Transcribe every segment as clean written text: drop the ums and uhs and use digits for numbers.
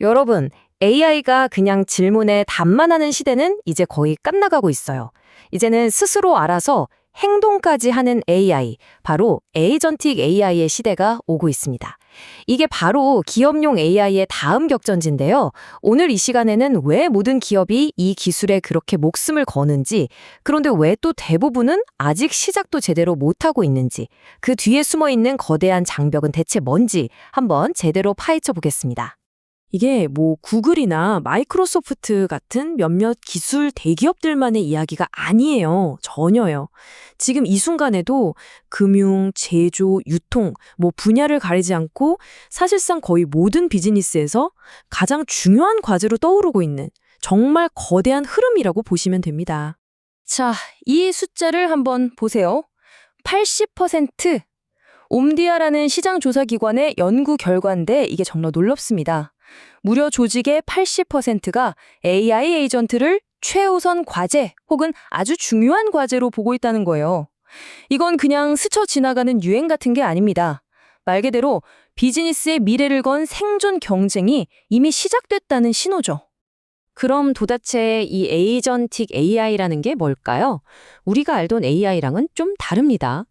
여러분, AI가 그냥 질문에 답만 하는 시대는 이제 거의 끝나가고 있어요. 이제는 스스로 알아서 행동까지 하는 AI, 바로 에이전틱 AI의 시대가 오고 있습니다. 이게 바로 기업용 AI의 다음 격전지인데요. 오늘 이 시간에는 왜 모든 기업이 이 기술에 그렇게 목숨을 거는지, 그런데 왜 또 대부분은 아직 시작도 제대로 못하고 있는지, 그 뒤에 숨어 있는 거대한 장벽은 대체 뭔지 한번 제대로 파헤쳐 보겠습니다. 이게 구글이나 마이크로소프트 같은 몇몇 기술 대기업들만의 이야기가 아니에요. 전혀요. 지금 이 순간에도 금융, 제조, 유통, 분야를 가리지 않고 사실상 거의 모든 비즈니스에서 가장 중요한 과제로 떠오르고 있는 정말 거대한 흐름이라고 보시면 됩니다. 자, 이 숫자를 한번 보세요. 80%. 옴디아라는 시장 조사 기관의 연구 결과인데 이게 정말 놀랍습니다. 무려 조직의 80%가 AI 에이전트를 최우선 과제 혹은 아주 중요한 과제로 보고 있다는 거예요. 이건 그냥 스쳐 지나가는 유행 같은 게 아닙니다. 말 그대로 비즈니스의 미래를 건 생존 경쟁이 이미 시작됐다는 신호죠. 그럼 도대체 이 에이전틱 AI라는 게 뭘까요? 우리가 알던 AI랑은 좀 다릅니다.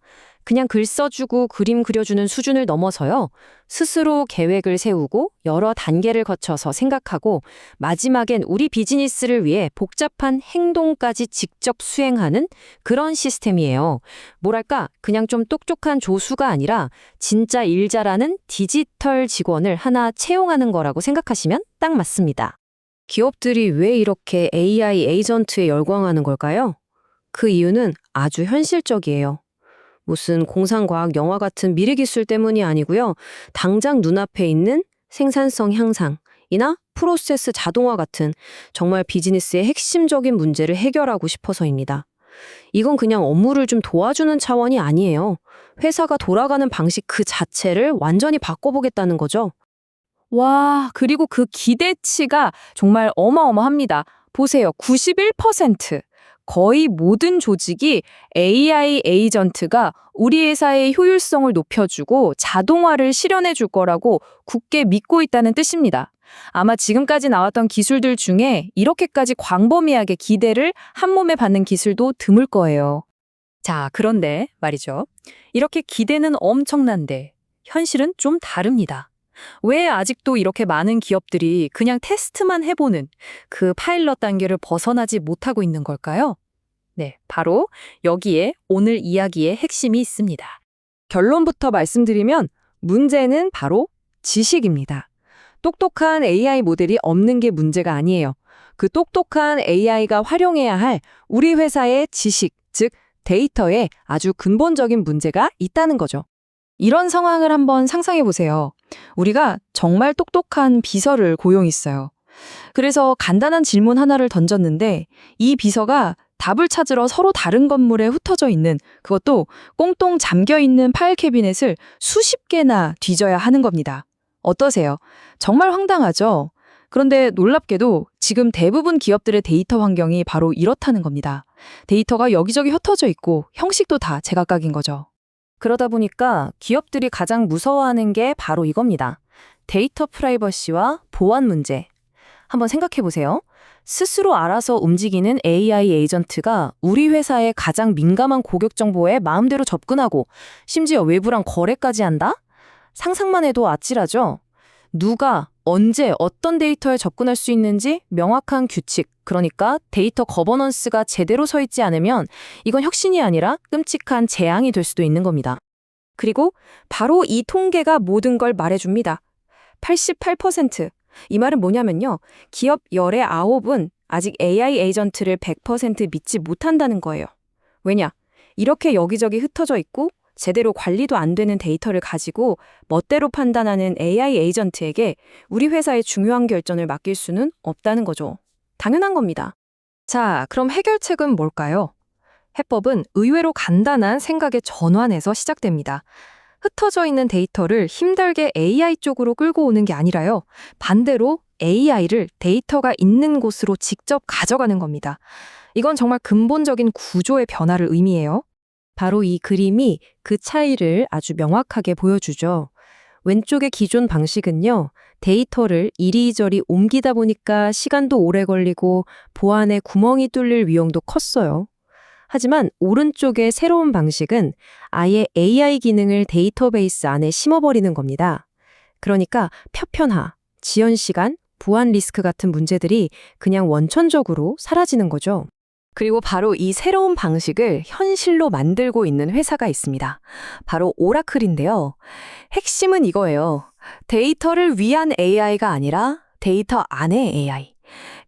그냥 글 써주고 그림 그려주는 수준을 넘어서요. 스스로 계획을 세우고 여러 단계를 거쳐서 생각하고 마지막엔 우리 비즈니스를 위해 복잡한 행동까지 직접 수행하는 그런 시스템이에요. 뭐랄까, 그냥 좀 똑똑한 조수가 아니라 진짜 일 잘하는 디지털 직원을 하나 채용하는 거라고 생각하시면 딱 맞습니다. 기업들이 왜 이렇게 AI 에이전트에 열광하는 걸까요? 그 이유는 아주 현실적이에요. 무슨 공상과학 영화 같은 미래 기술 때문이 아니고요. 당장 눈앞에 있는 생산성 향상이나 프로세스 자동화 같은 정말 비즈니스의 핵심적인 문제를 해결하고 싶어서입니다. 이건 그냥 업무를 좀 도와주는 차원이 아니에요. 회사가 돌아가는 방식 그 자체를 완전히 바꿔보겠다는 거죠. 와, 그리고 그 기대치가 정말 어마어마합니다. 보세요. 91%. 거의 모든 조직이 AI 에이전트가 우리 회사의 효율성을 높여주고 자동화를 실현해 줄 거라고 굳게 믿고 있다는 뜻입니다. 아마 지금까지 나왔던 기술들 중에 이렇게까지 광범위하게 기대를 한몸에 받는 기술도 드물 거예요. 자, 그런데 말이죠. 이렇게 기대는 엄청난데 현실은 좀 다릅니다. 왜 아직도 이렇게 많은 기업들이 그냥 테스트만 해보는 그 파일럿 단계를 벗어나지 못하고 있는 걸까요? 네, 바로 여기에 오늘 이야기의 핵심이 있습니다. 결론부터 말씀드리면 문제는 바로 지식입니다. 똑똑한 AI 모델이 없는 게 문제가 아니에요. 그 똑똑한 AI가 활용해야 할 우리 회사의 지식, 즉 데이터에 아주 근본적인 문제가 있다는 거죠. 이런 상황을 한번 상상해 보세요. 우리가 정말 똑똑한 비서를 고용했어요. 그래서 간단한 질문 하나를 던졌는데 이 비서가 답을 찾으러 서로 다른 건물에 흩어져 있는, 그것도 꽁꽁 잠겨 있는 파일 캐비넷을 수십 개나 뒤져야 하는 겁니다. 어떠세요? 정말 황당하죠? 그런데 놀랍게도 지금 대부분 기업들의 데이터 환경이 바로 이렇다는 겁니다. 데이터가 여기저기 흩어져 있고 형식도 다 제각각인 거죠. 그러다 보니까 기업들이 가장 무서워하는 게 바로 이겁니다. 데이터 프라이버시와 보안 문제. 한번 생각해 보세요. 스스로 알아서 움직이는 AI 에이전트가 우리 회사의 가장 민감한 고객 정보에 마음대로 접근하고 심지어 외부랑 거래까지 한다? 상상만 해도 아찔하죠? 누가, 언제, 어떤 데이터에 접근할 수 있는지 명확한 규칙, 그러니까 데이터 거버넌스가 제대로 서 있지 않으면 이건 혁신이 아니라 끔찍한 재앙이 될 수도 있는 겁니다. 그리고 바로 이 통계가 모든 걸 말해줍니다. 88%. 이 말은 뭐냐면요. 기업 열의 9은 아직 AI 에이전트를 100% 믿지 못한다는 거예요. 왜냐? 이렇게 여기저기 흩어져 있고 제대로 관리도 안 되는 데이터를 가지고 멋대로 판단하는 AI 에이전트에게 우리 회사의 중요한 결정을 맡길 수는 없다는 거죠. 당연한 겁니다. 자, 그럼 해결책은 뭘까요? 해법은 의외로 간단한 생각의 전환에서 시작됩니다. 흩어져 있는 데이터를 힘들게 AI 쪽으로 끌고 오는 게 아니라요. 반대로 AI를 데이터가 있는 곳으로 직접 가져가는 겁니다. 이건 정말 근본적인 구조의 변화를 의미해요. 바로 이 그림이 그 차이를 아주 명확하게 보여주죠. 왼쪽의 기존 방식은요, 데이터를 이리저리 옮기다 보니까 시간도 오래 걸리고 보안에 구멍이 뚫릴 위험도 컸어요. 하지만 오른쪽의 새로운 방식은 아예 AI 기능을 데이터베이스 안에 심어버리는 겁니다. 그러니까 표편화, 지연 시간, 보안 리스크 같은 문제들이 그냥 원천적으로 사라지는 거죠. 그리고 바로 이 새로운 방식을 현실로 만들고 있는 회사가 있습니다. 바로 오라클인데요. 핵심은 이거예요. 데이터를 위한 AI가 아니라 데이터 안의 AI.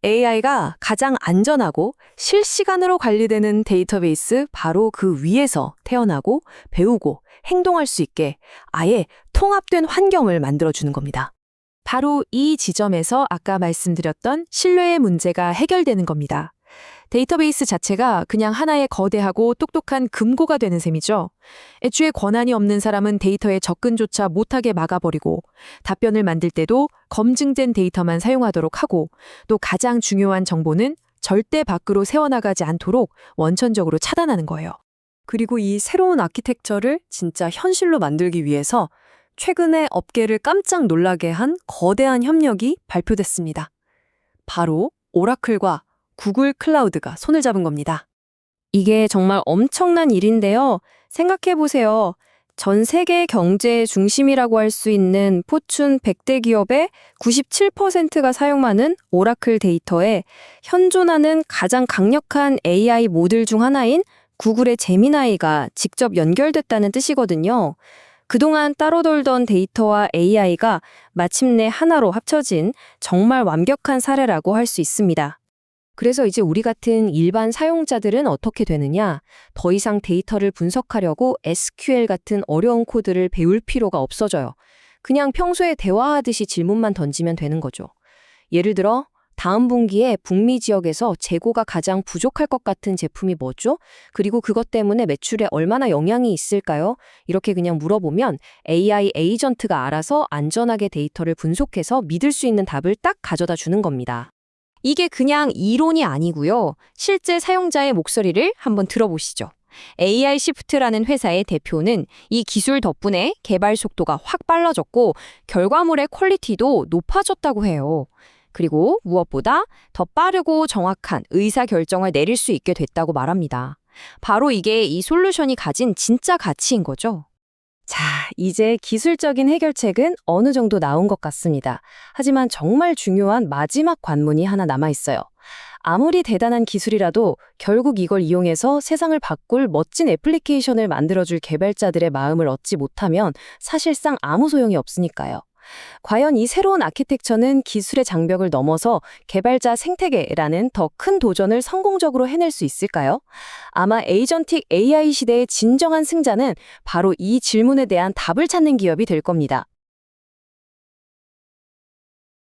AI가 가장 안전하고 실시간으로 관리되는 데이터베이스 바로 그 위에서 태어나고 배우고 행동할 수 있게 아예 통합된 환경을 만들어주는 겁니다. 바로 이 지점에서 아까 말씀드렸던 신뢰의 문제가 해결되는 겁니다. 데이터베이스 자체가 그냥 하나의 거대하고 똑똑한 금고가 되는 셈이죠. 애초에 권한이 없는 사람은 데이터에 접근조차 못하게 막아버리고 답변을 만들 때도 검증된 데이터만 사용하도록 하고 또 가장 중요한 정보는 절대 밖으로 새어나가지 않도록 원천적으로 차단하는 거예요. 그리고 이 새로운 아키텍처를 진짜 현실로 만들기 위해서 최근에 업계를 깜짝 놀라게 한 거대한 협력이 발표됐습니다. 바로 오라클과 구글 클라우드가 손을 잡은 겁니다. 이게 정말 엄청난 일인데요. 생각해보세요. 전 세계 경제의 중심이라고 할 수 있는 포춘 100대 기업의 97%가 사용하는 오라클 데이터에 현존하는 가장 강력한 AI 모듈 중 하나인 구글의 제미나이가 직접 연결됐다는 뜻이거든요. 그동안 따로 돌던 데이터와 AI가 마침내 하나로 합쳐진 정말 완벽한 사례라고 할 수 있습니다. 그래서 이제 우리 같은 일반 사용자들은 어떻게 되느냐? 더 이상 데이터를 분석하려고 SQL 같은 어려운 코드를 배울 필요가 없어져요. 그냥 평소에 대화하듯이 질문만 던지면 되는 거죠. 예를 들어 다음 분기에 북미 지역에서 재고가 가장 부족할 것 같은 제품이 뭐죠? 그리고 그것 때문에 매출에 얼마나 영향이 있을까요? 이렇게 그냥 물어보면 AI 에이전트가 알아서 안전하게 데이터를 분석해서 믿을 수 있는 답을 딱 가져다 주는 겁니다. 이게 그냥 이론이 아니고요. 실제 사용자의 목소리를 한번 들어보시죠. AI 시프트라는 회사의 대표는 이 기술 덕분에 개발 속도가 확 빨라졌고 결과물의 퀄리티도 높아졌다고 해요. 그리고 무엇보다 더 빠르고 정확한 의사결정을 내릴 수 있게 됐다고 말합니다. 바로 이게 이 솔루션이 가진 진짜 가치인 거죠. 자, 이제 기술적인 해결책은 어느 정도 나온 것 같습니다. 하지만 정말 중요한 마지막 관문이 하나 남아있어요. 아무리 대단한 기술이라도 결국 이걸 이용해서 세상을 바꿀 멋진 애플리케이션을 만들어줄 개발자들의 마음을 얻지 못하면 사실상 아무 소용이 없으니까요. 과연 이 새로운 아키텍처는 기술의 장벽을 넘어서 개발자 생태계라는 더 큰 도전을 성공적으로 해낼 수 있을까요? 아마 에이전틱 AI 시대의 진정한 승자는 바로 이 질문에 대한 답을 찾는 기업이 될 겁니다.